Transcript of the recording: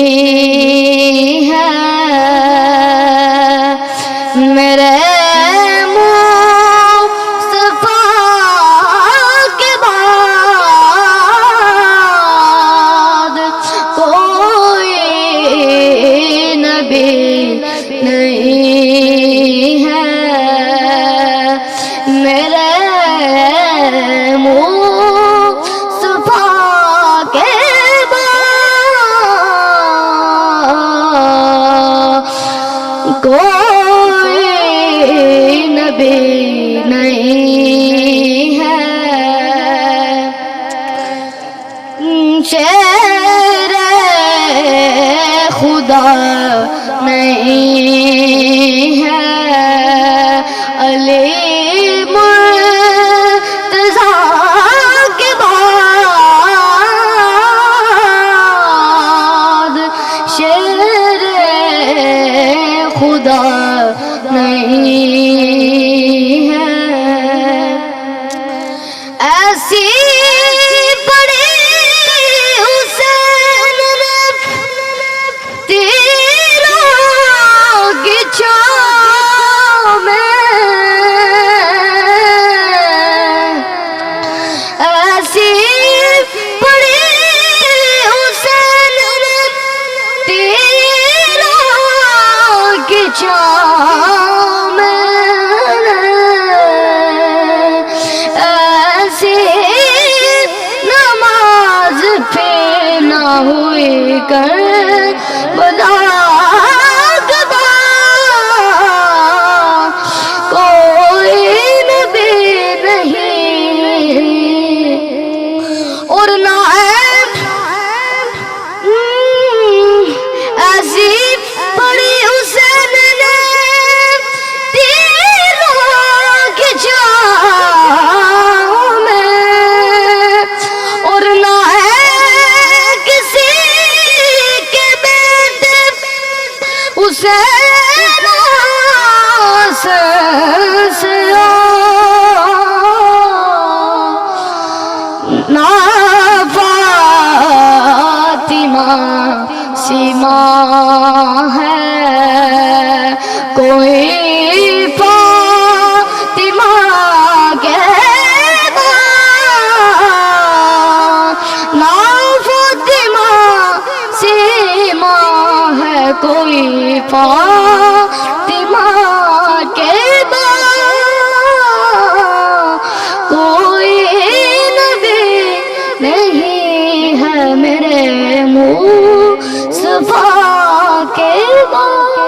نہیں ہے میرے مصطفیٰ کے بعد کوئی نبی نہیں ہے میرے کوئی نبی نہیں ہے شیر خدا نہیں ہے علی مرتضیٰ کے بعد شیر خدا نہیں ہے ایسی بڑی حسین نے تیروں کی چھاؤں میں ایسی بڑی حسین نے تیروں کی چھاؤں میں ایسی نماز پھر نہ ہوئی کر بلا کوئی نبی نہیں اور نہ ایسی بڑی حسین نے تیروں کی چھاؤں میں اور نہ ہے کسی کے بیٹے حسین سے نہ فاطمہ سیما ہے کوئی فاطمہ کے بعد نہ فاطمہ سیما ہے کوئی فاطمہ کے بعد کوئی نبی نہیں ہے میرے مصطفیٰ کے بعد